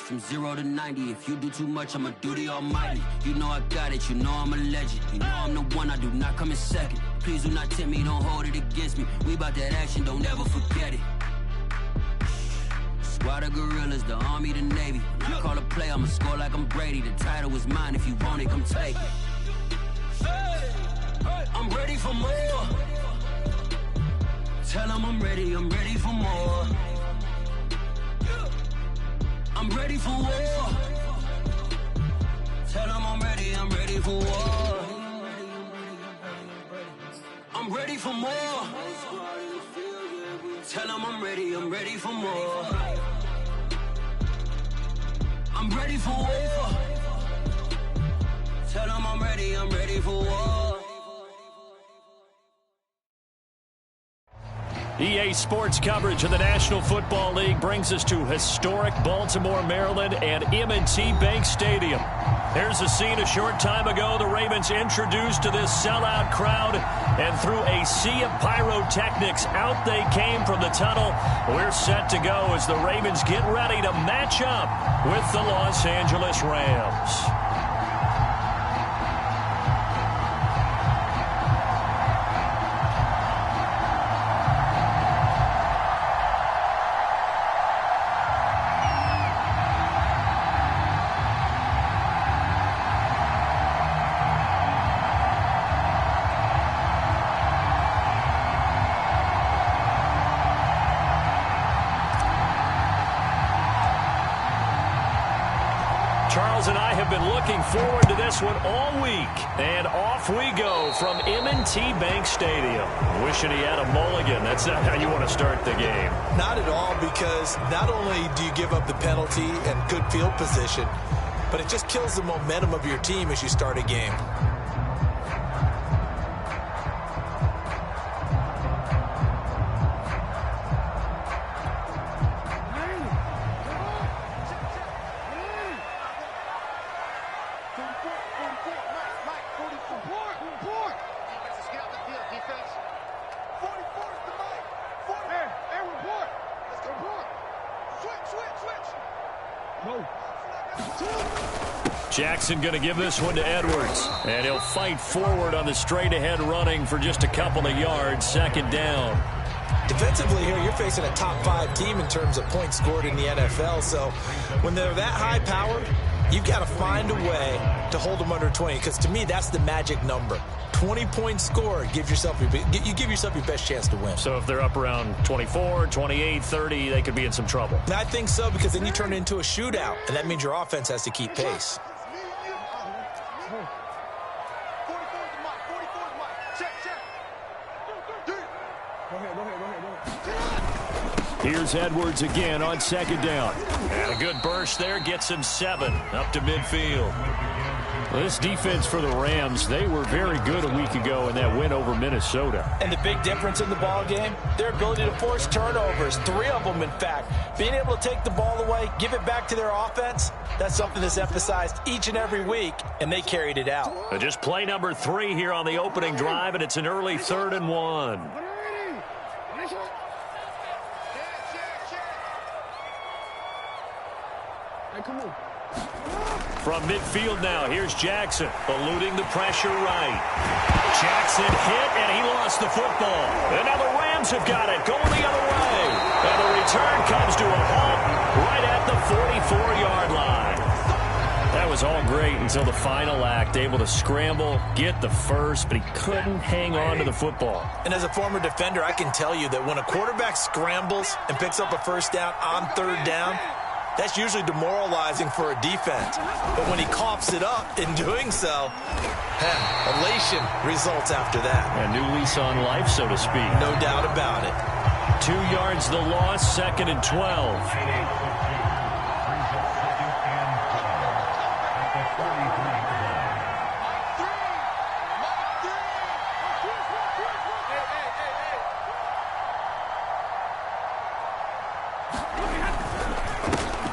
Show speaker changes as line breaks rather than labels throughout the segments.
from 0 to 90. If you do too much, I'ma do the almighty. You know I got it, you know I'm a legend. You know I'm the one, I do not come in second. Please do not tempt me, don't hold it against me. We about that action, don't ever forget it. Squad of gorillas, the army, the navy. When I call a play, I'ma score like I'm Brady. The title is mine, if you want it, come take it. I'm ready for more. Tell them I'm ready for more. I'm ready for war. Tell them I'm ready for war. I'm ready for more. Tell them I'm ready for more. I'm ready for war. Tell them I'm ready for war.
EA Sports coverage of the National Football League brings us to historic Baltimore, Maryland, and M&T Bank Stadium. Here's a scene a short time ago. The Ravens introduced to this sellout crowd, and through a sea of pyrotechnics, out they came from the tunnel. We're set to go as the Ravens get ready to match up with the Los Angeles Rams. Charles and I have been looking forward to this one all week. And off we go from M&T Bank Stadium. Wishing he had a mulligan. That's not how you want to start the game.
Not at all, because not only do you give up the penalty and good field position, but it just kills the momentum of your team as you start a game.
Jackson going to give this one to Edwards, and he'll fight forward on the straight-ahead running for just a couple of yards. Second down.
Defensively here, you're facing a top-5 team in terms of points scored in the NFL, so when they're that high-powered, you've got to find a way to hold them under 20, because to me, that's the magic number. 20 points scored, you give yourself your best chance to win.
So if they're up around 24, 28, 30, they could be in some trouble.
I think so, because then you turn it into a shootout, and that means your offense has to keep pace.
Here's Edwards again on second down. And a good burst there gets him 7 up to midfield. Well, this defense for the Rams, they were very good a week ago in that win over Minnesota.
And the big difference in the ball game, their ability to force turnovers, 3 of them in fact. Being able to take the ball away, give it back to their offense, that's something that's emphasized each and every week, and they carried it out.
Just play number 3 here on the opening drive, and it's an early 3rd and 1. From midfield now, here's Jackson, eluding the pressure right. Jackson hit, and he lost the football. And now the Rams have got it, going the other way. And the return comes to a halt right at the 44-yard line. That was all great until the final act, able to scramble, get the first, but he couldn't hang on to the football.
And as a former defender, I can tell you that when a quarterback scrambles and picks up a first down on 3rd down, that's usually demoralizing for a defense. But when he coughs it up in doing so, elation results after that.
A new lease on life, so to speak.
No doubt about it.
2 yards the loss, 2nd and 12.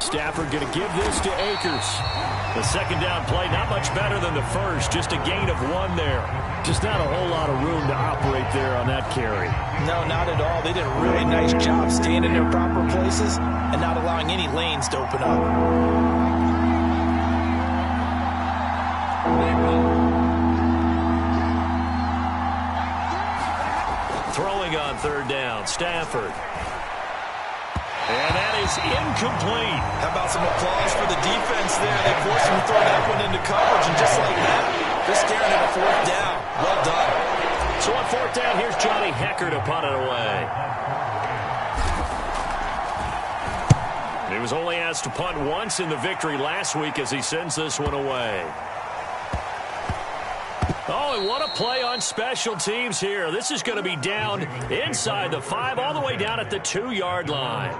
Stafford going to give this to Akers. The second down play, not much better than the first. Just a gain of 1 there. Just not a whole lot of room to operate there on that carry.
No, not at all. They did a really nice job staying in their proper places and not allowing any lanes to open up.
third down. Stafford. And that is incomplete.
How about some applause for the defense there? They forced him to throw that one into coverage, and just like that, they're staring at a fourth down. Well done.
So on fourth down, here's Johnny Hecker to punt it away. He was only asked to punt once in the victory last week as he sends this one away. Oh, and what a play on special teams here. This is going to be down inside the 5, all the way down at the 2-yard line.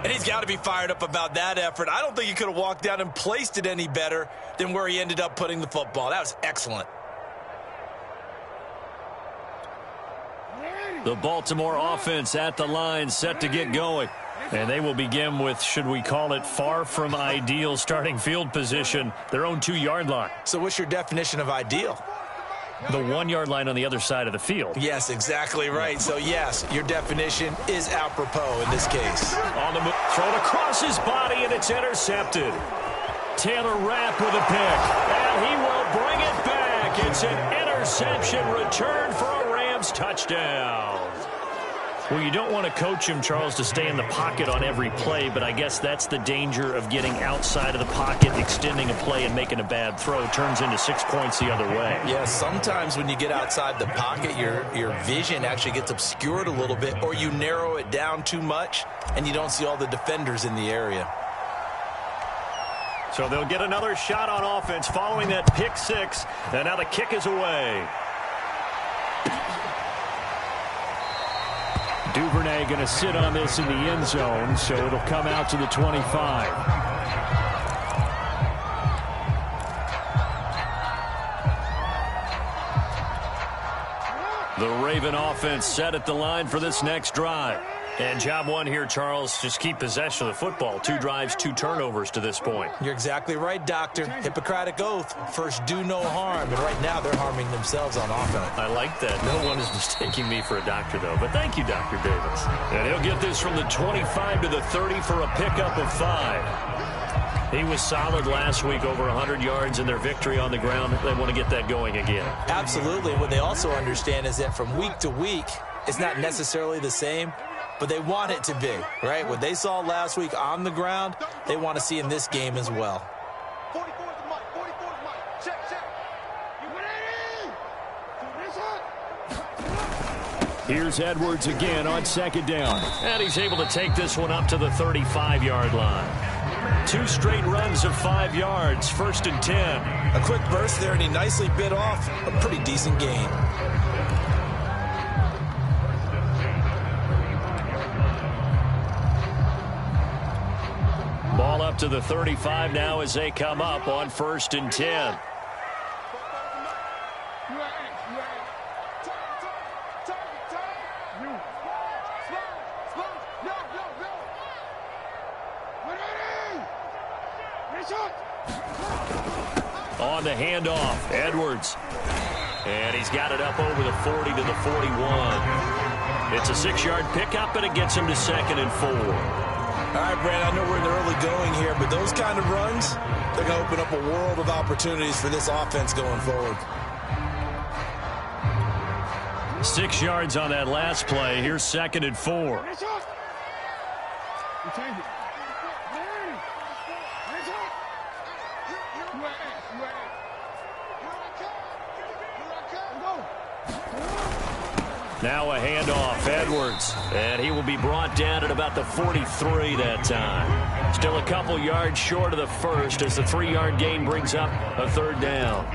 And he's got to be fired up about that effort. I don't think he could have walked down and placed it any better than where he ended up putting the football. That was excellent.
The Baltimore offense at the line, set to get going. And they will begin with, should we call it, far from ideal starting field position, their own 2-yard line.
So what's your definition of ideal?
The 1-yard line on the other side of the field.
Yes, exactly right. So, yes, your definition is apropos in this case.
On the move, thrown across his body, and it's intercepted. Taylor Rapp with a pick, and he will bring it back. It's an interception return for a Rams touchdown. Well, you don't want to coach him, Charles, to stay in the pocket on every play, but I guess that's the danger of getting outside of the pocket, extending a play, and making a bad throw. Turns into 6 points the other way.
Yeah, sometimes when you get outside the pocket, your vision actually gets obscured a little bit, or you narrow it down too much, and you don't see all the defenders in the area.
So they'll get another shot on offense following that pick 6, and now the kick is away. Duvernay going to sit on this in the end zone, so it'll come out to the 25. The Raven offense set at the line for this next drive. And job one here, Charles, just keep possession of the football. 2 drives, 2 turnovers to this point.
You're exactly right, Doctor. Hippocratic oath. First, do no harm. And right now, they're harming themselves on offense.
I like that. No one is mistaking me for a doctor, though. But thank you, Dr. Davis. And he'll get this from the 25 to the 30 for a pickup of 5. He was solid last week, over 100 yards in their victory on the ground. They want to get that going again.
Absolutely. What they also understand is that from week to week, it's not necessarily the same, but they want it to be, right? What they saw last week on the ground, they want to see in this game as well.
Here's Edwards again on second down. And he's able to take this one up to the 35-yard line. 2 straight runs of 5 yards, 1st and 10.
A quick burst there, and he nicely bit off a pretty decent gain.
Ball up to the 35 now as they come up on 1st and 10. On the handoff, Edwards. And he's got it up over the 40 to the 41. It's a 6-yard pickup, and it gets him to 2nd and 4.
All right, Brad, I know we're in the early going here, but those kind of runs, they're going to open up a world of opportunities for this offense going forward.
6 yards on that last play. Here's 2nd and 4. Now a handoff, Edwards, and he will be brought down at about the 43 that time. Still a couple yards short of the first as the 3-yard gain brings up a 3rd down.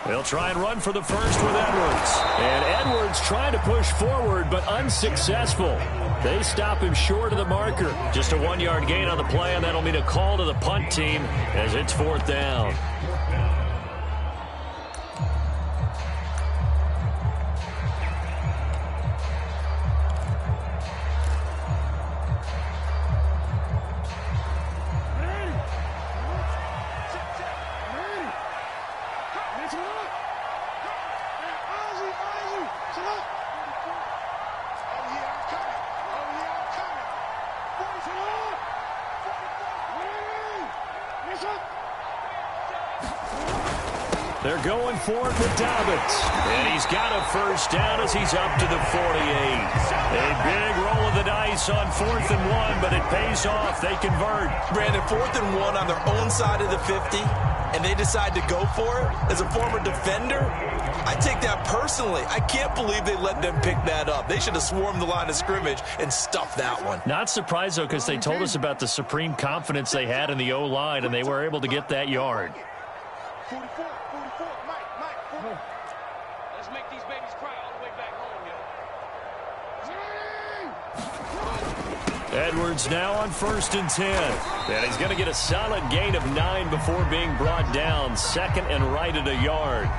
They'll try and run for the first with Edwards. And Edwards trying to push forward, but unsuccessful. They stop him short of the marker. Just a 1-yard gain on the play, and that'll mean a call to the punt team as it's 4th down. They're going for it with Dobbins. And he's got a first down as he's up to the 48. A big roll of the dice on 4th and 1, but it pays off. They convert.
Brandon, 4th and 1 on their own side of the 50, and they decide to go for it. As a former defender, I take that personally. I can't believe they let them pick that up. They should have swarmed the line of scrimmage and stuffed that one.
Not surprised, though, because they told us about the supreme confidence they had in the O-line, and they were able to get that yard.
44, Mike. Let's make these babies cry all the way back home, yo.
Edwards now on 1st and 10. And he's going to get a solid gain of 9 before being brought down. 2nd and right at a yard.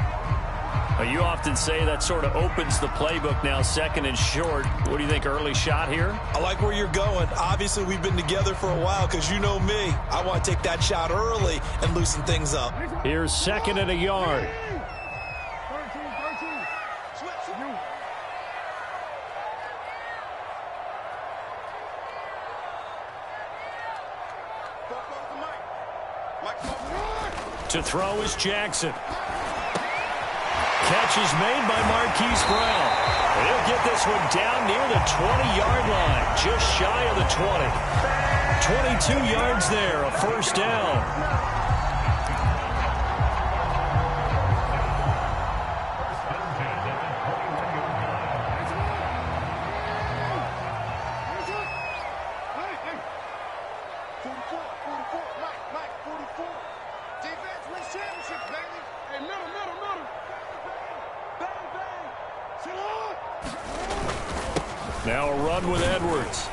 Well, you often say that sort of opens the playbook now, 2nd and short. What do you think, early shot here?
I like where you're going. Obviously, we've been together for a while because you know me. I want to take that shot early and loosen things up.
Here's 2nd and a yard. To throw is Jackson. Catch is made by Marquise Brown. He'll get this one down near the 20-yard line, just shy of the 20. 22 yards there, a first down. Now a run with Edwards.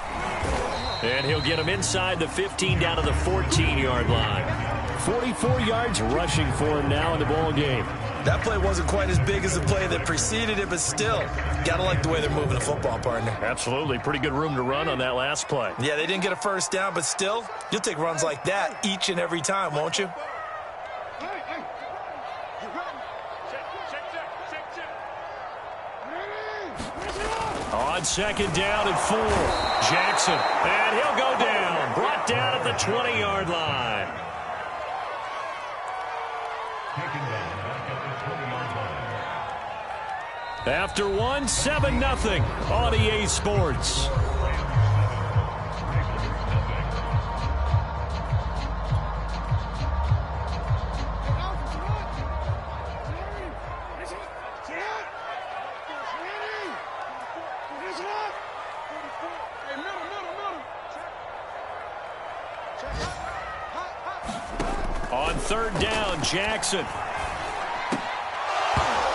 And he'll get him inside the 15 down to the 14-yard line. 44 yards rushing for him now in the ball game.
That play wasn't quite as big as the play that preceded it, but still, got to like the way they're moving the football, partner.
Absolutely. Pretty good room to run on that last play.
Yeah, they didn't get a first down, but still, you'll take runs like that each and every time, won't you?
On 2nd down and 4, Jackson, and he'll go down. Brought down at the 20-yard line. After 1, 7-0 on EA Sports. On 3rd down, Jackson.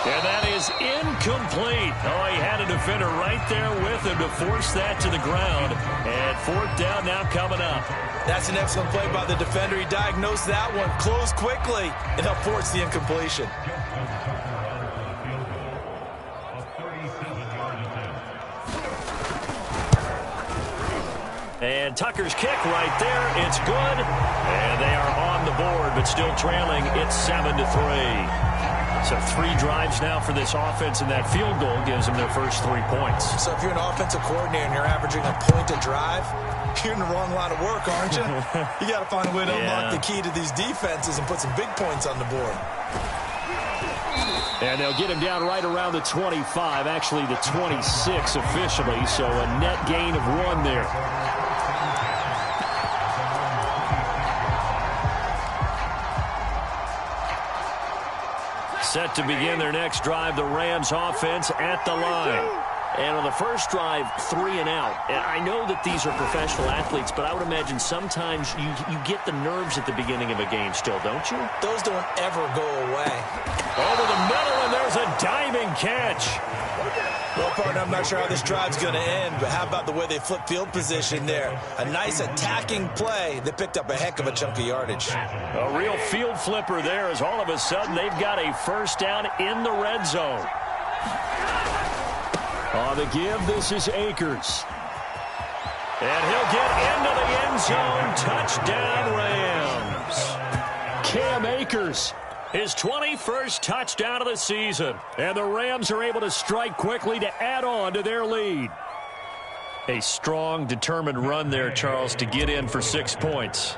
And that is incomplete. Oh, he had a defender right there with him to force that to the ground. And 4th down now coming up.
That's an excellent play by the defender. He diagnosed that one, closed quickly, and helped force the incompletion.
And Tucker's kick right there. It's good. And they are on the board, but still trailing. It's 7-3. So 3 drives now for this offense, and that field goal gives them their first 3 points. So
if you're an offensive coordinator and you're averaging a point a drive, you're in the wrong line of work, aren't you? You got to find a way to unlock the key to these defenses and put some big points on the board.
And they'll get him down right around the 25, actually the 26 officially, so a net gain of 1 there. Set to begin their next drive, the Rams offense at the line. And on the first drive, 3 and out. And I know that these are professional athletes, but I would imagine sometimes you get the nerves at the beginning of a game still, don't you?
Those don't ever go away.
Over the middle, and there's a diving catch.
Well, partner, I'm not sure how this drive's going to end, but how about the way they flip field position there? A nice attacking play that picked up a heck of a chunk of yardage.
A real field flipper there as all of a sudden they've got a first down in the red zone. On the give, this is Akers. And he'll get into the end zone. Touchdown, Rams. Cam Akers. His 21st touchdown of the season. And the Rams are able to strike quickly to add on to their lead. A strong, determined run there, Charles, to get in for 6 points.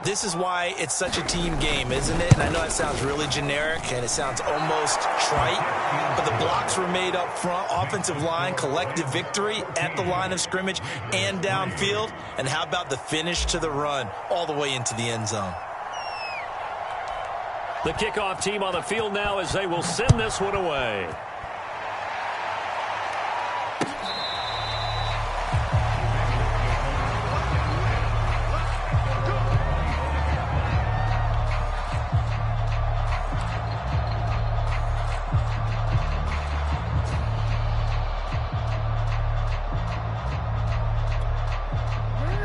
This is why it's such a team game, isn't it? And I know it sounds really generic and it sounds almost trite, but the blocks were made up front, offensive line, collective victory at the line of scrimmage and downfield. And how about the finish to the run all the way into the end zone?
The kickoff team on the field now as they will send this one away.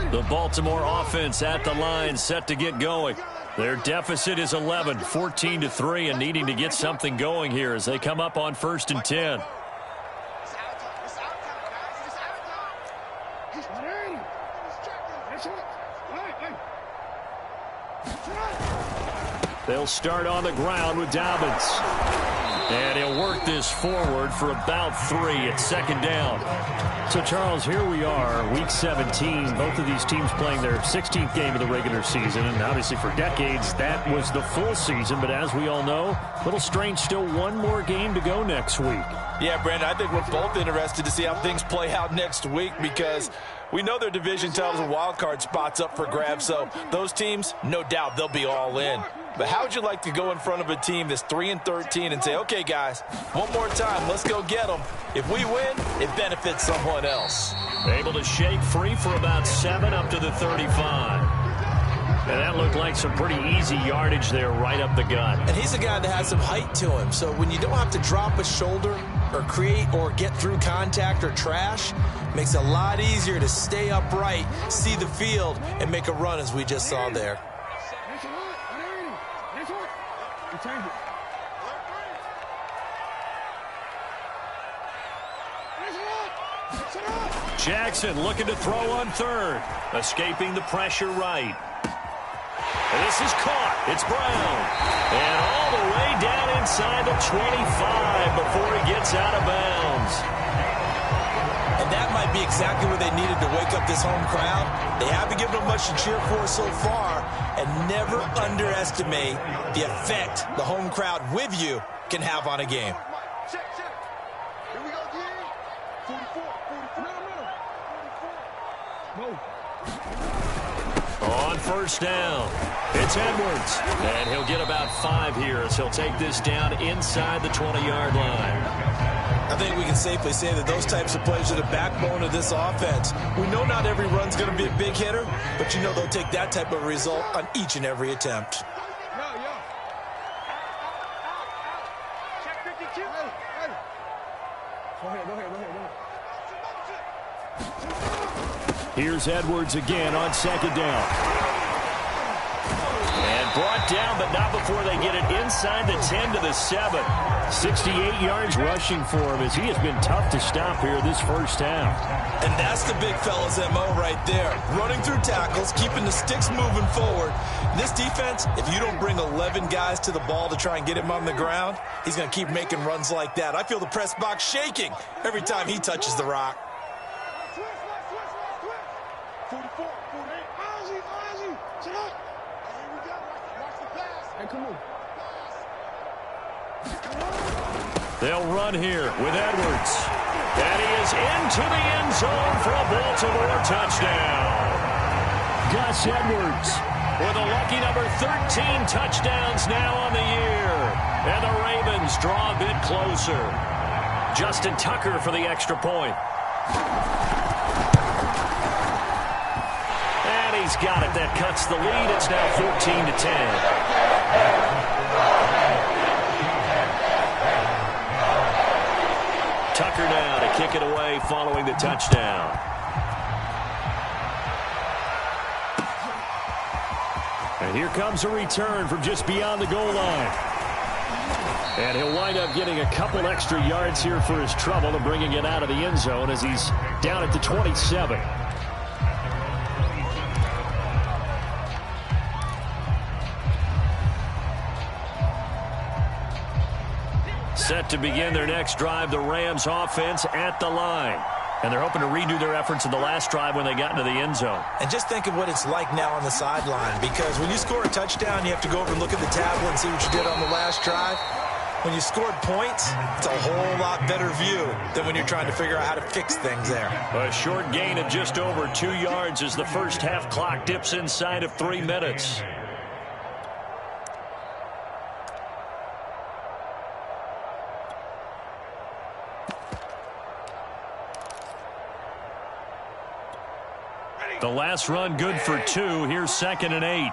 The Baltimore offense at the line, set to get going. Their deficit is 11, 14-3, and needing to get something going here as they come up on 1st and 10. They'll start on the ground with Dobbins. And he'll work this forward for about 3 at 2nd down.
So, Charles, here we are, Week 17. Both of these teams playing their 16th game of the regular season. And obviously for decades, that was the full season. But as we all know, a little strange, still one more game to go next week.
Yeah, Brandon, I think we're both interested to see how things play out next week because we know their division titles and wild card spots up for grabs. So those teams, no doubt, they'll be all in. But how would you like to go in front of a team that's 3-13 and say, okay, guys, one more time, let's go get them. If we win, it benefits someone else.
Able to shake free for about 7 up to the 35. And that looked like some pretty easy yardage there right up the gut.
And he's a guy that has some height to him. So when you don't have to drop a shoulder or create or get through contact or trash, makes it a lot easier to stay upright, see the field, and make a run as we just saw there.
Jackson looking to throw on 3rd. Escaping the pressure right. And this is caught. It's Brown. And all the way down inside the 25 before he gets out of bounds.
And that might be exactly where they needed to wake up this home crowd. They haven't given them much to cheer for so far. And never underestimate the effect the home crowd with you can have on a game.
Check. Here we go, G. 44. No.
On 1st down, it's Edwards. And he'll get about 5 here as he'll take this down inside the 20-yard line.
I think we can safely say that those types of plays are the backbone of this offense. We know not every run's going to be a big hitter, but you know they'll take that type of result on each and every attempt.
Check 52. Go ahead.
Here's Edwards again on 2nd down. And brought down, but not before they get it inside the 10 to the 7. 68 yards rushing for him as he has been tough to stop here this first half.
And that's the big fella's MO right there. Running through tackles, keeping the sticks moving forward. This defense, if you don't bring 11 guys to the ball to try and get him on the ground, he's going to keep making runs like that. I feel the press box shaking every time he touches the rock.
44, 48. Ozzy. Sit up. Here we go. Watch the pass. Hey, come on.
They'll run here with Edwards. And he is into the end zone for a Baltimore touchdown. Gus Edwards with a lucky number 13 touchdowns now on the year. And the Ravens draw a bit closer. Justin Tucker for the extra point. And he's got it. That cuts the lead. It's now 14-10. Tucker now to kick it away following the touchdown. And here comes a return from just beyond the goal line. And he'll wind up getting a couple extra yards here for his trouble and bringing it out of the end zone as he's down at the 27. Set to begin their next drive, the Rams offense at the line. And they're hoping to redo their efforts in the last drive when they got into the end zone.
And just think of what it's like now on the sideline, because when you score a touchdown, you have to go over and look at the tablet and see what you did on the last drive. When you scored points, it's a whole lot better view than when you're trying to figure out how to fix things there.
A short gain of just over 2 yards as the first half clock dips inside of 3 minutes. The last run good for 2. Here's 2nd and 8.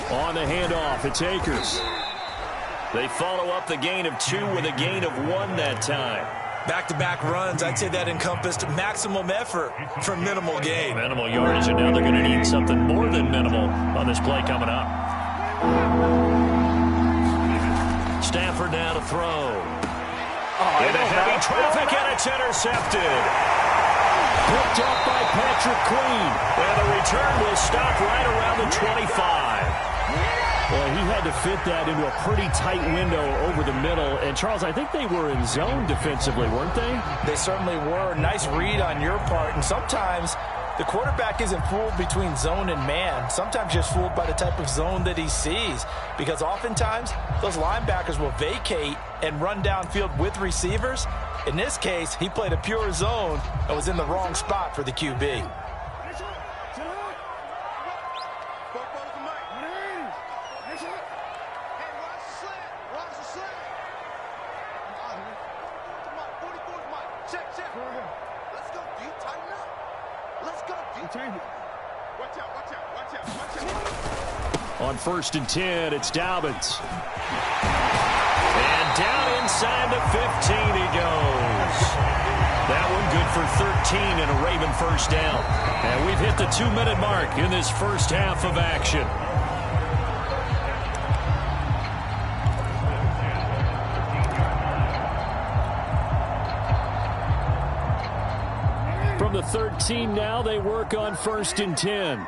On the handoff, it's Akers. They follow up the gain of 2 with a gain of 1 that time.
Back-to-back runs, I'd say that encompassed maximum effort for minimal gain.
Minimal yardage, and now they're going to need something more than minimal on this play coming up. Stafford now to throw. Into heavy traffic, and it's intercepted. Picked up by Patrick Queen. And the return will stop right around the 25.
Well, he had to fit that into a pretty tight window over the middle. And, Charles, I think they were in zone defensively, weren't they?
They certainly were. Nice read on your part. And sometimes the quarterback isn't fooled between zone and man. Sometimes just fooled by the type of zone that he sees. Because oftentimes, those linebackers will vacate and run downfield with receivers. In this case, he played a pure zone and was in the wrong spot for the QB.
On 1st and 10, it's Dobbins. And down inside the 15 he goes. That one good for 13 and a Raven first down. And we've hit the 2-minute mark in this first half of action.
From the 13 now, they work on 1st and 10.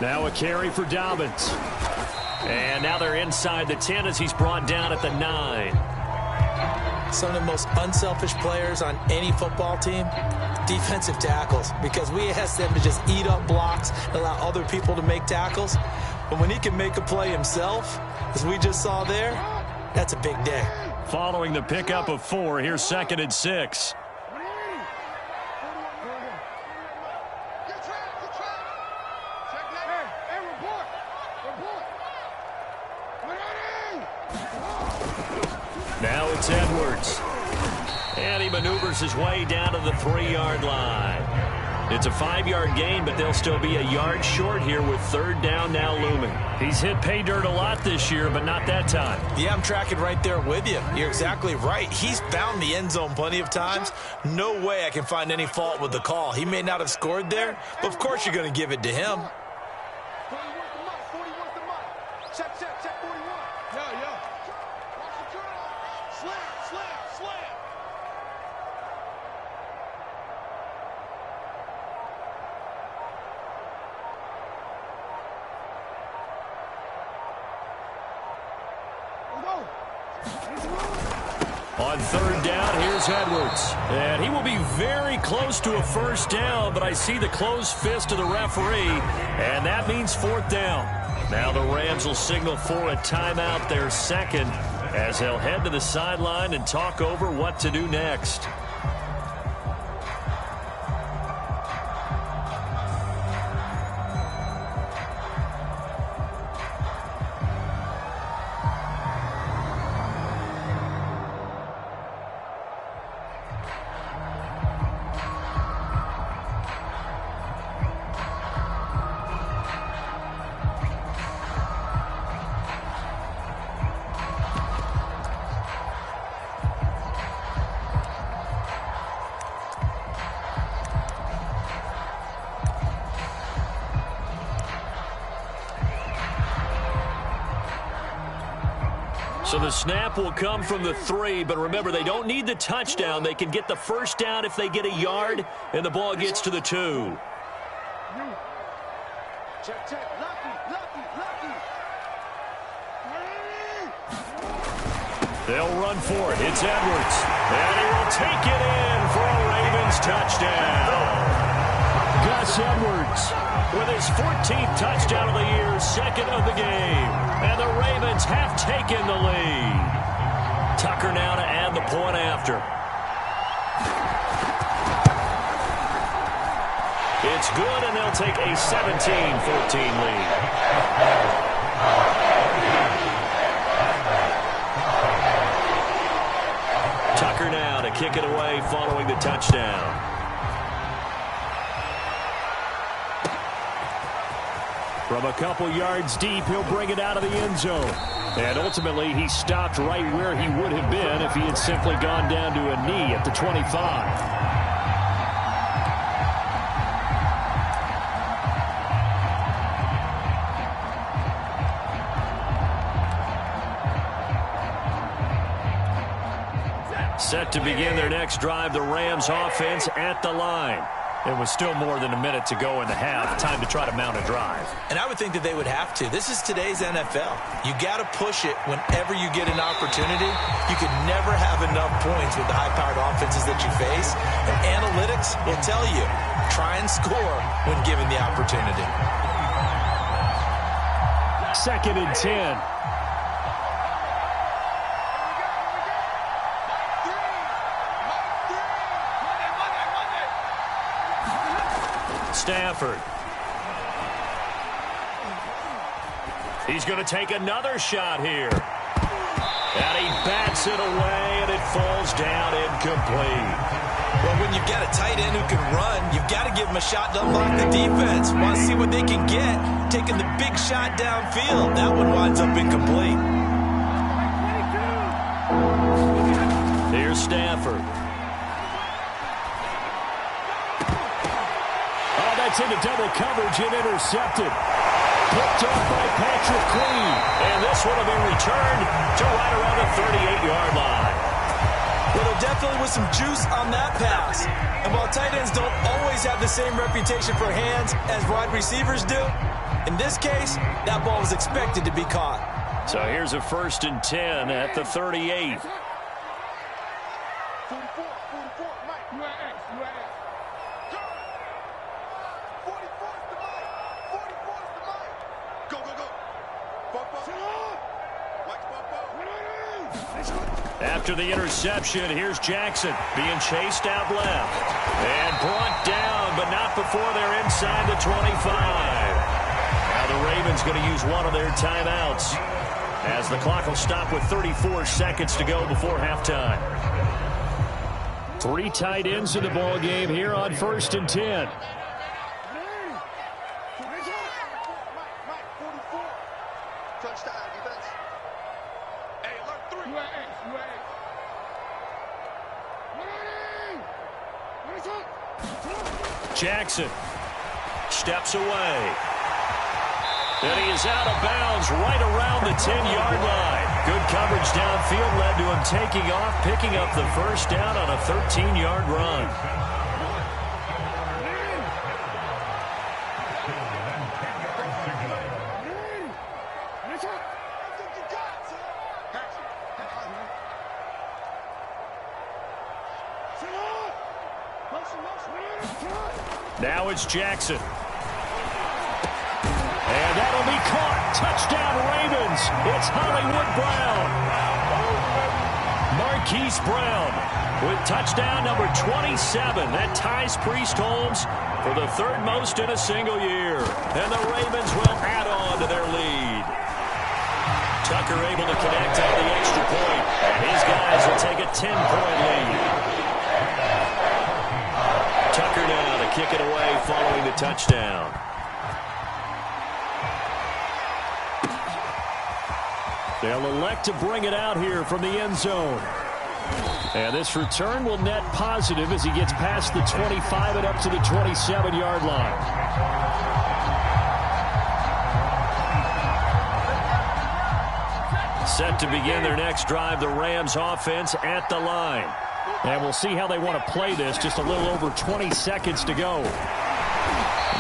Now a carry for Dobbins. And now they're inside the 10 as he's brought down at the 9.
Some of the most unselfish players on any football team, defensive tackles, because we ask them to just eat up blocks and allow other people to make tackles. But when he can make a play himself, as we just saw there, that's a big day.
Following the pickup of 4, here's 2nd and 6. Now it's Edwards. And he maneuvers his way down to the 3-yard line. It's a 5-yard gain, but they'll still be a yard short here with 3rd down now looming.
He's hit pay dirt a lot this year, but not that time.
Yeah, I'm tracking right there with you. You're exactly right. He's found the end zone plenty of times. No way I can find any fault with the call. He may not have scored there, but of course you're going to give it to him.
On 3rd down, here's Edwards. And he will be very close to a 1st down, but I see the closed fist of the referee, and that means 4th down. Now the Rams will signal for a timeout, their 2nd, as they'll head to the sideline and talk over what to do next. So the snap will come from the 3, but remember, they don't need the touchdown. They can get the first down if they get a yard, and the ball gets to the 2.
Check, check. Lucky.
They'll run for it. It's Edwards. And he will take it in for a Ravens touchdown. Gus Edwards with his 14th touchdown of the year, second of the game. And the Ravens have taken the lead. Tucker now to add the point after. It's good, and they'll take a 17-14 lead. Tucker now to kick it away following the touchdown. From a couple yards deep, he'll bring it out of the end zone. And ultimately, he stopped right where he would have been if he had simply gone down to a knee at the 25. Set to begin their next drive, the Rams offense at the line. It was still more than a minute to go in the half. Time to try to mount a drive.
And I would think that they would have to. This is today's NFL. You got to push it whenever you get an opportunity. You can never have enough points with the high-powered offenses that you face. And analytics will tell you, try and score when given the opportunity.
2nd and 10. Stafford. He's going to take another shot here. And he bats it away, and it falls down incomplete.
Well, when you've got a tight end who can run, you've got to give him a shot to unlock the defense. Want to see what they can get. Taking the big shot downfield. That one winds up incomplete.
Here's Stafford. Into double coverage and intercepted. Picked off by Patrick Queen. And this one will be returned to right around the 38-yard line.
Well, there definitely was some juice on that pass. And while tight ends don't always have the same reputation for hands as wide receivers do, in this case, that ball was expected to be caught.
So here's a 1st and 10 at the 38.
44, Mike. You at X. Go. 44's the Mike. 44's the Mike. Go.
After the interception, here's Jackson being chased out left. And brought down, but not before they're inside the 25. Now the Ravens going to use one of their timeouts, as the clock will stop with 34 seconds to go before halftime. 3 tight ends in the ball game here on 1st and 10. Jackson steps away. And he is out of bounds right around the 10-yard line. Good coverage downfield led to him taking off, picking up the first down on a 13-yard run. Now it's Jackson. And that'll be caught. Touchdown Ravens. It's Hollywood Brown. Marquise Brown with touchdown number 27. That ties Priest Holmes for the 3rd most in a single year. And the Ravens will add on to their lead. Tucker able to connect on the extra point. His guys will take a 10-point lead. Tucker now to kick it away following the touchdown. They'll elect to bring it out here from the end zone. And this return will net positive as he gets past the 25 and up to the 27-yard line. Set to begin their next drive, the Rams offense at the line.
And we'll see how they want to play this. Just a little over 20 seconds to go.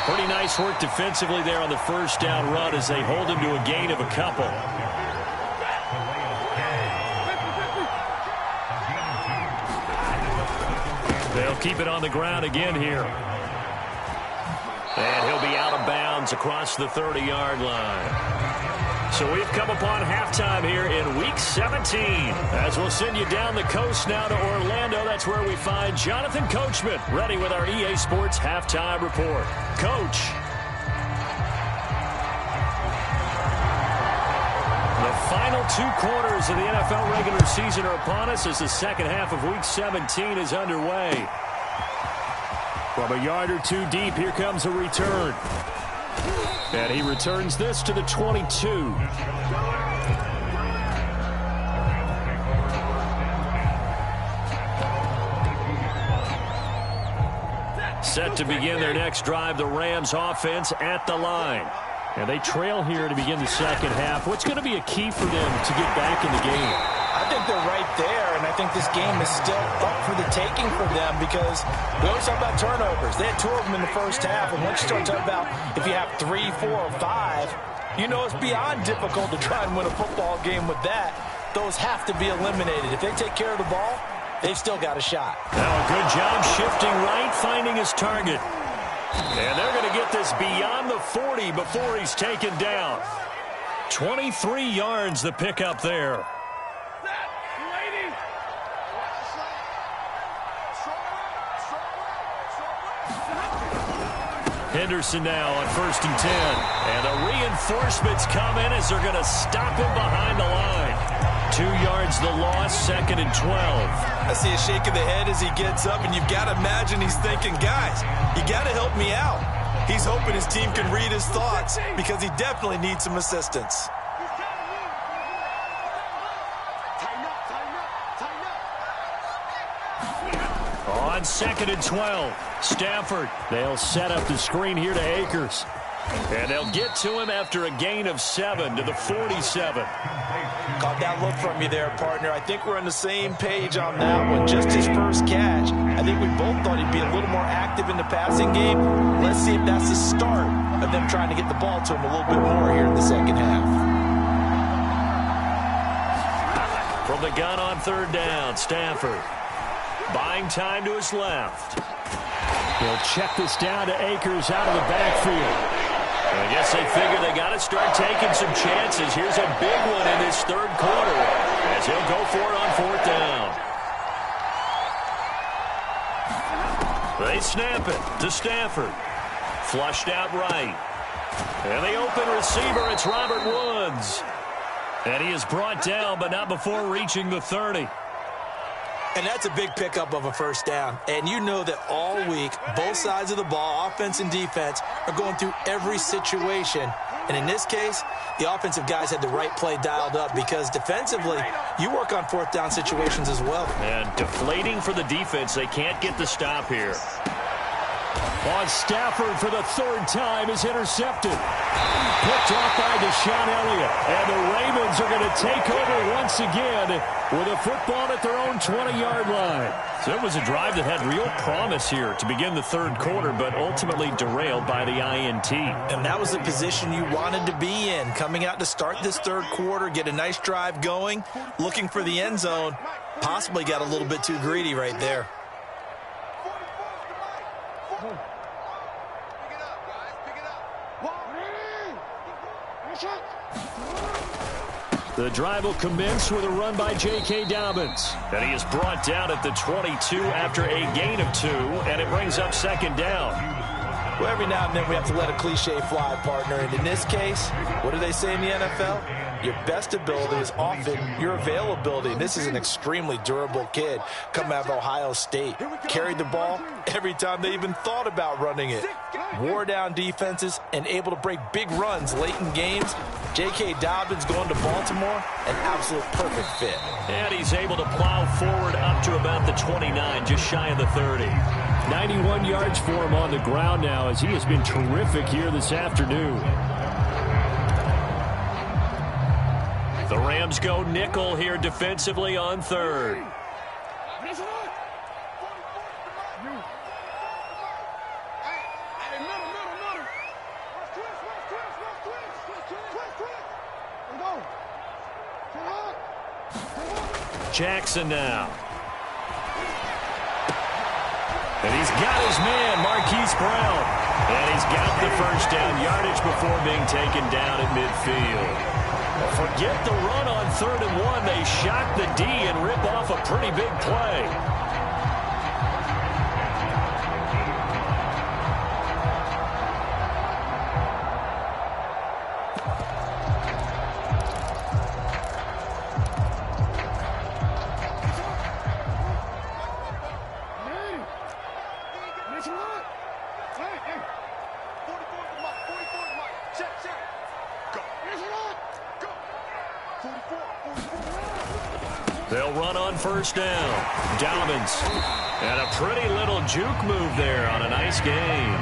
Pretty nice work defensively there on the first down run as they hold him to a gain of a couple. They'll keep it on the ground again here. And he'll be out of bounds across the 30-yard line. So we've come upon halftime here in Week 17. As we'll send you down the coast now to Orlando. That's where we find Jonathan Coachman ready with our EA Sports Halftime Report. Coach. The final 2 quarters of the NFL regular season are upon us as the second half of Week 17 is underway. From a yard or two deep, here comes a return. And he returns this to the 22. Set to begin their next drive, the Rams offense at the line. And they trail here to begin the second half. What's going to be a key for them to get back in the game?
I think they're right there, and I think this game is still up for the taking for them because we always talk about turnovers. They had 2 of them in the first half, and once you start talking about if you have 3, 4, or 5, you know it's beyond difficult to try and win a football game with that. Those have to be eliminated. If they take care of the ball, they've still got a shot.
Now a good job shifting right, finding his target. And they're going to get this beyond the 40 before he's taken down. 23 yards the pickup there. Henderson now on 1st and 10. And the reinforcements come in as they're going to stop him behind the line. 2 yards the loss, 2nd and 12.
I see a shake of the head as he gets up, and you've got to imagine he's thinking, guys, you got to help me out. He's hoping his team can read his thoughts because he definitely needs some assistance.
On 2nd and 12, Stafford. They'll set up the screen here to Akers. And they'll get to him after a gain of 7 to the 47.
Caught that look from you there, partner. I think we're on the same page on that one. Just his first catch. I think we both thought he'd be a little more active in the passing game. Let's see if that's the start of them trying to get the ball to him a little bit more here in the second half.
From the gun on 3rd down, Stafford. Buying time to his left.
He'll check this down to Akers out of the backfield.
I guess they figure they got to start taking some chances. Here's a big one in this 3rd quarter as he'll go for it on 4th down. They snap it to Stafford. Flushed out right. And the open receiver, it's Robert Woods. And he is brought down, but not before reaching the 30.
And that's a big pickup of a first down. And you know that all week, both sides of the ball, offense and defense, are going through every situation. And in this case, the offensive guys had the right play dialed up because defensively, you work on 4th down situations as well.
And deflating for the defense. They can't get the stop here.
On Stafford for the 3rd time is intercepted. Picked off by Deshaun Elliott. And the Ravens are going to take over once again with a football at their own 20-yard line.
So it was a drive that had real promise here to begin the 3rd quarter, but ultimately derailed by the INT.
And that was the position you wanted to be in. Coming out to start this 3rd quarter, get a nice drive going, looking for the end zone. Possibly got a little bit too greedy right there.
The drive will commence with a run by J.K. Dobbins. And he is brought down at the 22 after a gain of 2, and it brings up 2nd down.
Well, every now and then we have to let a cliche fly, partner. And in this case, what do they say in the NFL? Your best ability is often your availability. And this is an extremely durable kid coming out of Ohio State. Carried the ball every time they even thought about running it. Wore down defenses and able to break big runs late in games. J.K. Dobbins going to Baltimore, an absolute perfect fit.
And he's able to plow forward up to about the 29, just shy of the 30.
91 yards for him on the ground now as he has been terrific here this afternoon.
The Rams go nickel here defensively on third. Jackson now. And he's got his man, Marquise Brown. And he's got the first down yardage before being taken down at midfield. Forget the run on 3rd and 1. They shock the D and rip off a pretty big play. They'll run on 1st down. Dobbins. And a pretty little juke move there on a nice game.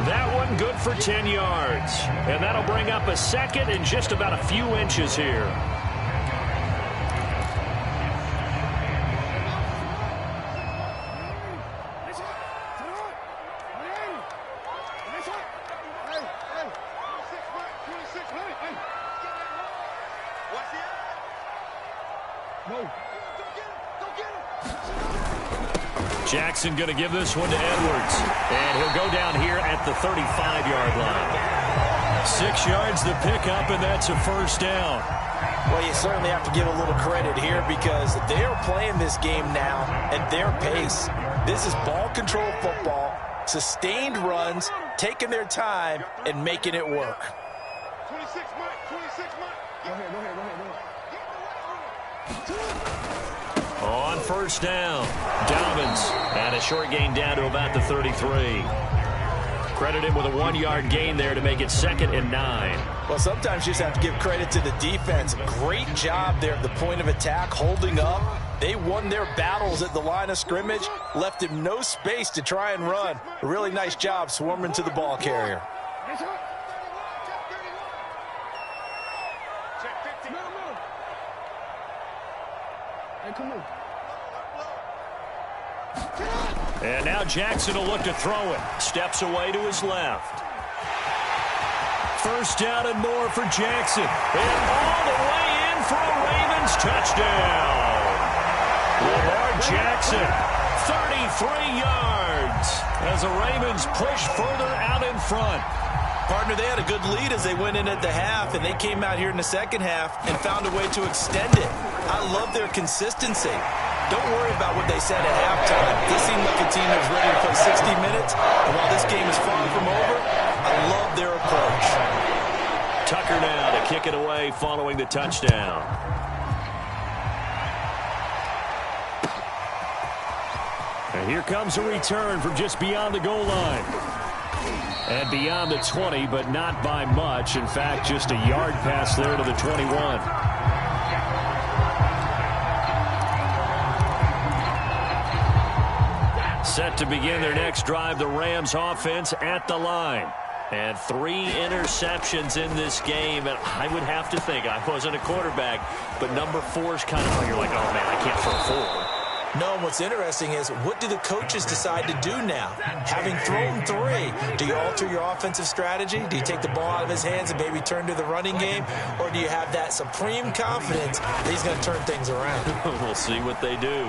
That one good for 10 yards. And that'll bring up a 2nd and just about a few inches here. Jackson going to give this one to Edwards. And he'll go down here at the 35-yard line. 6 yards the pickup, and that's a 1st down.
Well, you certainly have to give a little credit here because they're playing this game now at their pace. This is ball control football, sustained runs, taking their time, and making it work.
26 Mike. Go ahead.
On 1st down, Dobbins. And a short gain down to about the 33. Credit him with a 1-yard gain there to make it 2nd and 9.
Well, sometimes you just have to give credit to the defense. Great job there at the point of attack, holding up. They won their battles at the line of scrimmage, left him no space to try and run. A really nice job swarming to the ball carrier.
And now Jackson will look to throw it. Steps away to his left. 1st down and more for Jackson. And all the way in for a Ravens touchdown. Lamar Jackson, 33 yards as the Ravens push further out in front.
Partner, they had a good lead as they went in at the half, and they came out here in the 2nd half and found a way to extend it. I love their consistency. Don't worry about what they said at halftime. They seem like a team that's ready to play 60 minutes. And while this game is far from over, I love their approach.
Tucker now to kick it away following the touchdown. And here comes a return from just beyond the goal line. And beyond the 20, but not by much. In fact, just a yard pass there to the 21. Set to begin their next drive, the Rams offense at the line. And 3 interceptions in this game. And I would have to think, I wasn't a quarterback, but number 4 is kind of where you're like, oh, man, I can't throw 4.
No, what's interesting is what do the coaches decide to do now? Having thrown 3, do you alter your offensive strategy? Do you take the ball out of his hands and maybe turn to the running game? Or do you have that supreme confidence that he's going to turn things around?
We'll see what they do.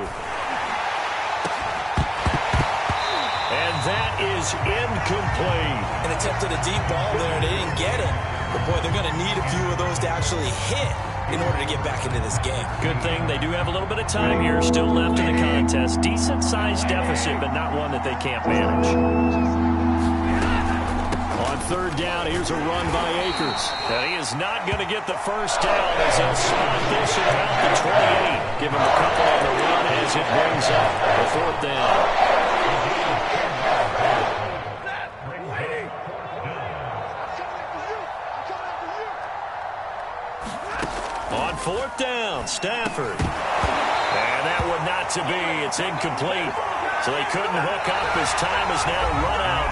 And that is incomplete.
An attempt at a deep ball there, they didn't get it. But, boy, they're going to need a few of those to actually hit in order to get back into this game.
Good thing they do have a little bit of time here still left in the contest. Decent-sized deficit, but not one that they can't manage. On 3rd down, here's a run by Akers. And he is not going to get the first down as they'll spot this at about the 28. Give him a couple on the run as it brings up the 4th down. On 4th down, Stafford. And that one not to be. It's incomplete. So they couldn't hook up as time is now run out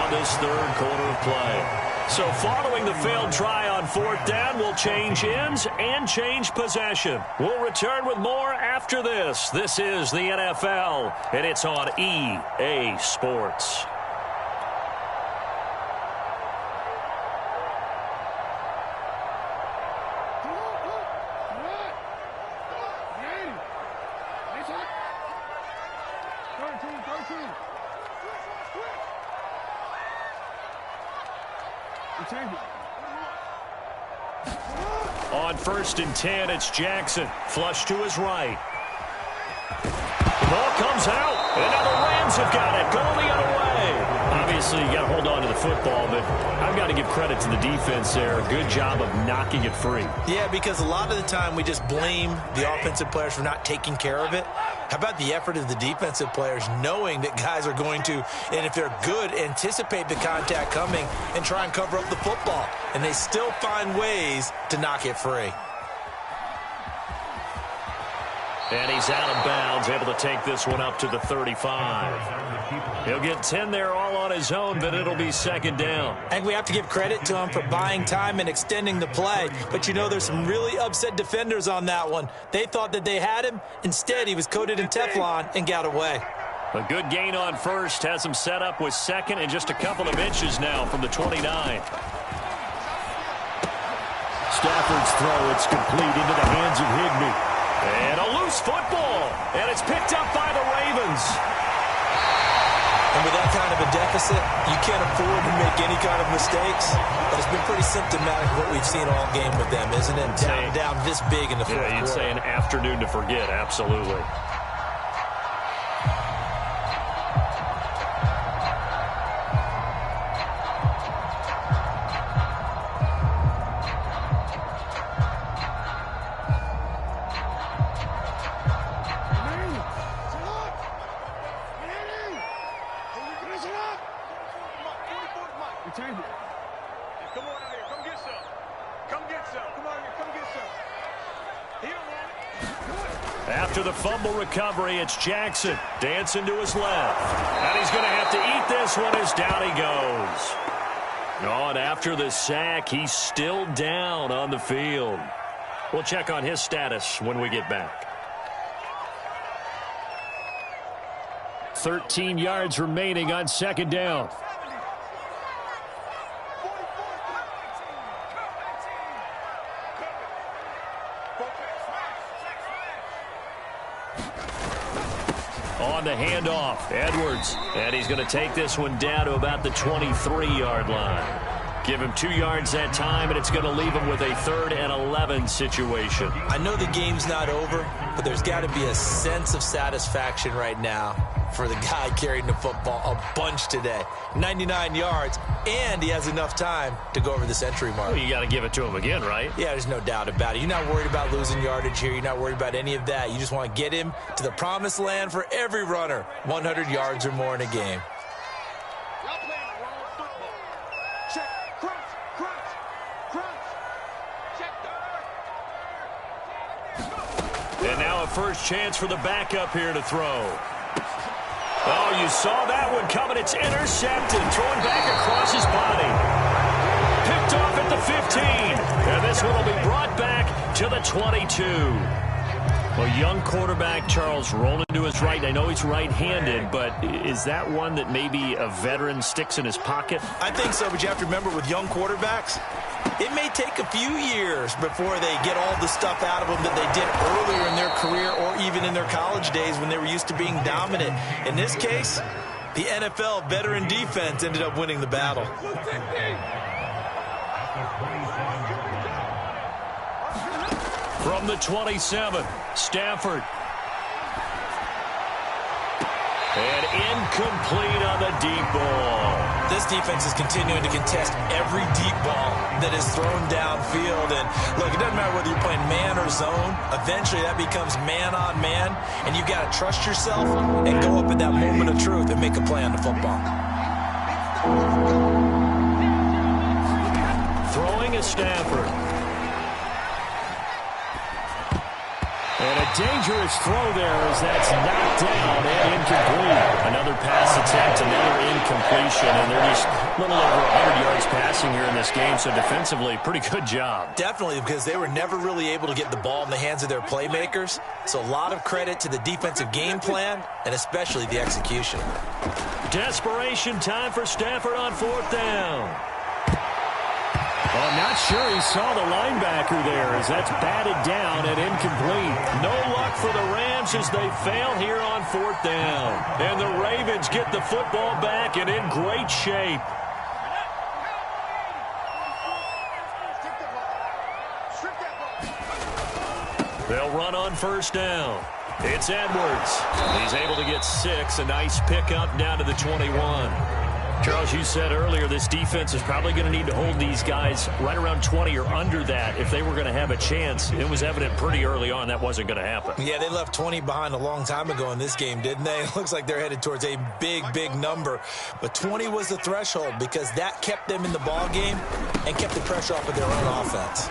on this 3rd quarter of play. So following the failed try on 4th down, we'll change ends and change possession. We'll return with more after this. This is the NFL, and it's on EA Sports. On 1st and 10, it's Jackson. Flush to his right. The ball comes out, and now the Rams have got it. Going the other way. Obviously, you got to hold on to the football, but I've got to give credit to the defense there. Good job of knocking it free.
Yeah, because a lot of the time we just blame the offensive players for not taking care of it. How about the effort of the defensive players knowing that guys are going to, and if they're good, anticipate the contact coming and try and cover up the football. And they still find ways to knock it free.
And he's out of bounds, able to take this one up to the 35. He'll get 10 there all on his own, but it'll be 2nd down.
And we have to give credit to him for buying time and extending the play. But, you know, there's some really upset defenders on that one. They thought that they had him. Instead, he was coated in Teflon and got away.
A good gain on 1st has him set up with 2nd and just a couple of inches now from the 29.
Stafford's throw, it's complete into the hands of Higbee.
And a loose football, and it's picked up by the Ravens.
And with that kind of a deficit, you can't afford to make any kind of mistakes. But it's been pretty symptomatic of what we've seen all game with them, isn't it? Down this big in the fourth quarter.
Yeah, you'd say an afternoon to forget, absolutely. After the fumble recovery, it's Jackson dancing to his left. And he's going to have to eat this one as down he goes. Oh, and after the sack, he's still down on the field. We'll check on his status when we get back.
13 yards remaining on 2nd down.
On the handoff, Edwards. And he's going to take this one down to about the 23-yard line. Give him 2 yards that time, and it's going to leave him with a 3rd and 11 situation.
I know the game's not over, but there's got to be a sense of satisfaction right now for the guy carrying the football a bunch today. 99 yards, and he has enough time to go over the century mark.
Well, you got to give it to him again, right?
Yeah, there's no doubt about it. You're not worried about losing yardage here. You're not worried about any of that. You just want to get him to the promised land for every runner, 100 yards or more in a game.
And now a first chance for the backup here to throw. Oh, you saw that one coming. It's intercepted. Thrown back across his body. Picked off at the 15. And this one will be brought back to the 22. Well, young quarterback Charles rolling to his right. I know he's right-handed, but is that one that maybe a veteran sticks in his pocket?
I think so, but you have to remember with young quarterbacks, it may take a few years before they get all the stuff out of them that they did earlier in their career or even in their college days when they were used to being dominant. In this case, the NFL veteran defense ended up winning the battle.
From the 27, Stafford. And incomplete on the deep ball.
This defense is continuing to contest every deep ball that is thrown downfield. And look, it doesn't matter whether you're playing man or zone. Eventually, that becomes man on man. And you've got to trust yourself and go up at that moment of truth and make a play on the football.
Throwing is Stafford.
And a dangerous throw there as that's knocked down and incomplete. Another pass attempt, another incompletion, and they're just a little over 100 yards passing here in this game, so defensively, pretty good job.
Definitely, because they were never really able to get the ball in the hands of their playmakers, so a lot of credit to the defensive game plan and especially the execution.
Desperation time for Stafford on 4th down.
Well, I'm not sure he saw the linebacker there as that's batted down and incomplete.
No luck for the Rams as they fail here on 4th down. And the Ravens get the football back and in great shape. They'll run on 1st down. It's Edwards. He's able to get 6. A nice pickup down to the 21. Charles, you said earlier this defense is probably going to need to hold these guys right around 20 or under that if they were going to have a chance. It was evident pretty early on that wasn't going to happen.
Yeah, they left 20 behind a long time ago in this game, didn't they? It looks like they're headed towards a big, big number. But 20 was the threshold because that kept them in the ball game and kept the pressure off of their own offense.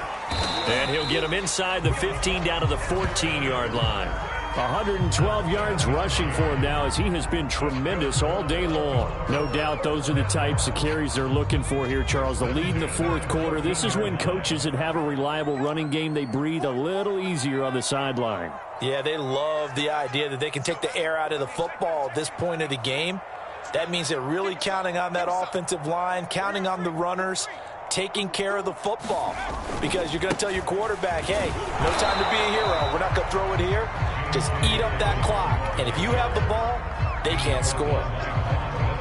And he'll get them inside the 15 down to the 14-yard line.
112 yards rushing for him now as he has been tremendous all day long. No doubt those are the types of carries they're looking for here, Charles. The lead in the 4th quarter. This is when coaches that have a reliable running game, they breathe a little easier on the sideline.
Yeah, they love the idea that they can take the air out of the football at this point of the game. That means they're really counting on that offensive line, counting on the runners, taking care of the football. Because you're going to tell your quarterback, hey, no time to be a hero. We're not going to throw it here. Just eat up that clock. And if you have the ball, they can't score.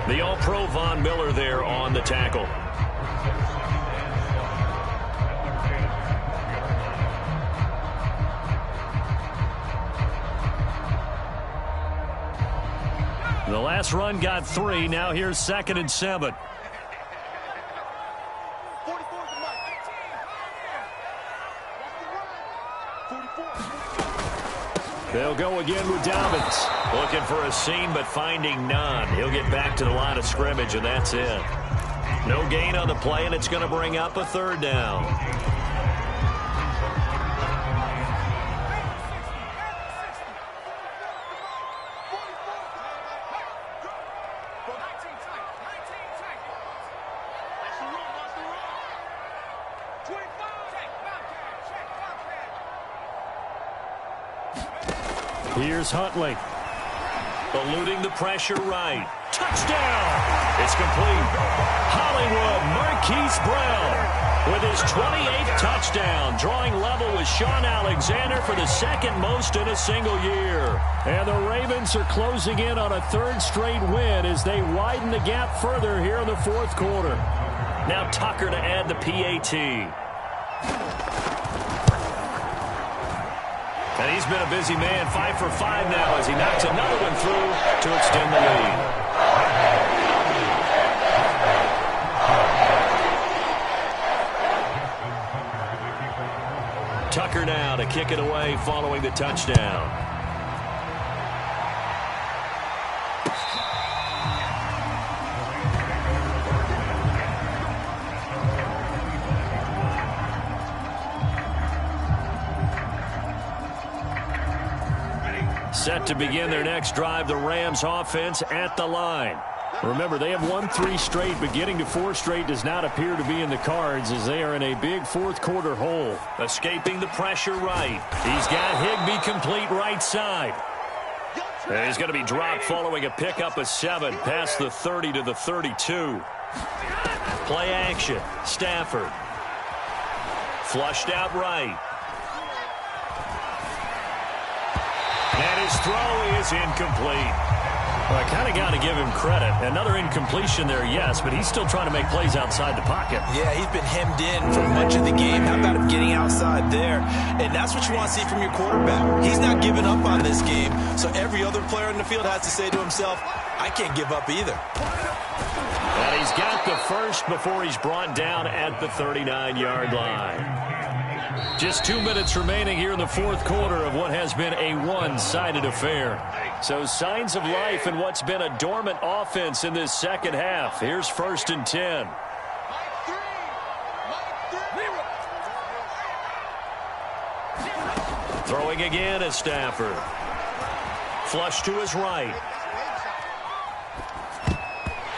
The All-Pro Von Miller there on the tackle. The last run got 3. Now here's 2nd and 7. They'll go again with Dobbins. Looking for a seam, but finding none. He'll get back to the line of scrimmage, and that's it. No gain on the play, and it's going to bring up a 3rd down.
Here's Huntley.
Eluding the pressure right. Touchdown! It's complete. Hollywood Marquise Brown with his 28th touchdown, drawing level with Sean Alexander for the 2nd most in a single year.
And the Ravens are closing in on a 3rd straight win as they widen the gap further here in the 4th quarter.
Now Tucker to add the PAT. And he's been a busy man, 5 for 5 now as he knocks another one through to extend the lead. Tucker now to kick it away following the touchdown. Set to begin their next drive, the Rams offense at the line.
Remember, they have won 3 straight, but getting to 4 straight does not appear to be in the cards as they are in a big 4th quarter hole.
Escaping the pressure right. He's got Higbee complete right side. And he's going to be dropped following a pickup of 7 past the 30 to the 32. Play action. Stafford. Flushed out right. And his throw is incomplete.
Well, I kind of got to give him credit. Another incompletion there, yes, but he's still trying to make plays outside the pocket.
Yeah, he's been hemmed in for much of the game. How about him getting outside there? And that's what you want to see from your quarterback. He's not giving up on this game, so every other player in the field has to say to himself, I can't give up either.
And he's got the first before he's brought down at the 39-yard line. Just 2 minutes remaining here in the 4th quarter of what has been a one-sided affair. So signs of life in what's been a dormant offense in this second half. Here's 1st and 10. Throwing again is Stafford. Flush to his right.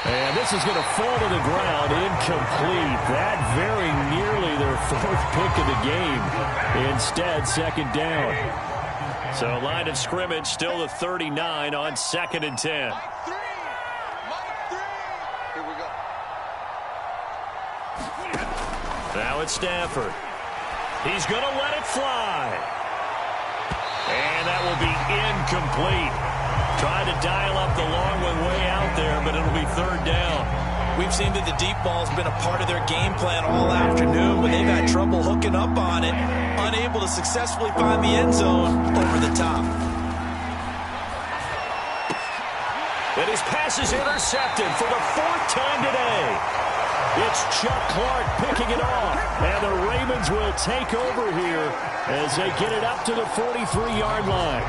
And this is going to fall to the ground, incomplete. That very nearly their 4th pick of the game. Instead, 2nd down. So line of scrimmage still the 39 on 2nd and 10.
Here we go.
Now it's Stafford. He's going to let it fly. And that will be incomplete. Tried to dial up the long one way out there, but it'll be 3rd down.
We've seen that the deep ball's been a part of their game plan all afternoon, but they've had trouble hooking up on it, unable to successfully find the end zone over the top.
And his pass is intercepted for the 4th time today. It's Chuck Clark picking it off, and the Ravens will take over here as they get it up to the 43-yard line.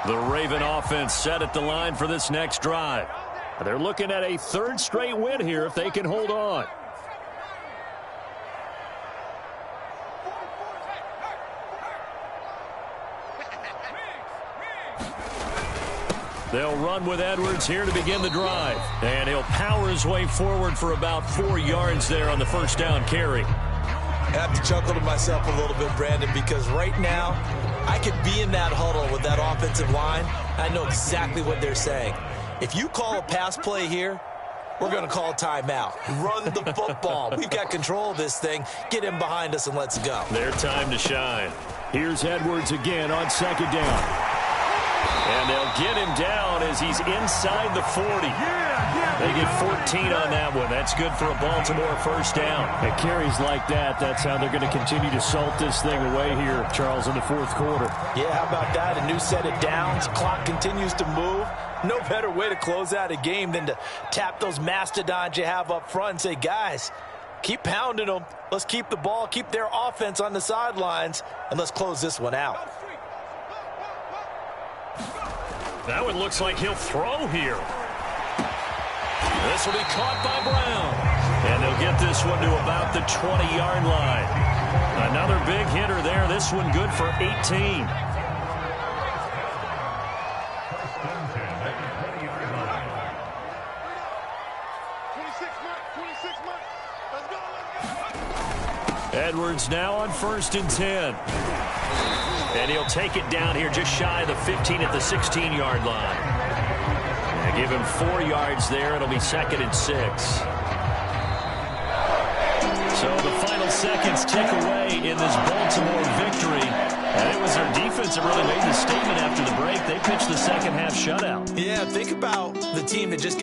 The Raven offense set at the line for this next drive. They're looking at a 3rd straight win here if they can hold on. They'll run with Edwards here to begin the drive. And he'll power his way forward for about 4 yards there on the 1st down carry.
I have to chuckle to myself a little bit, Brandon, because right now I could be in that huddle with that offensive line. I know exactly what they're saying. If you call a pass play here, we're going to call a timeout. Run the football. We've got control of this thing. Get him behind us and let's go.
Their time to shine.
Here's Edwards again on 2nd down.
And they'll get him down as he's inside the 40. They get 14 on that one. That's good for a Baltimore 1st down.
At carries like that, that's how they're going to continue to salt this thing away here, Charles, in the 4th quarter.
Yeah, how about that? A new set of downs. Clock continues to move. No better way to close out a game than to tap those mastodons you have up front and say, guys, keep pounding them. Let's keep the ball, keep their offense on the sidelines, and let's close this one out.
That one looks like he'll throw here. This will be caught by Brown. And they'll get this one to about the 20-yard line. Another big hitter there. This one good for 18. Edwards now on 1st and 10. And he'll take it down here just shy of the 15 at the 16-yard line. And give him 4 yards there. It'll be 2nd and 6. So the final seconds tick away in this Baltimore victory. And it was their defense that really made the statement after the break. They pitched the second half shutout.
Yeah, think about the team that just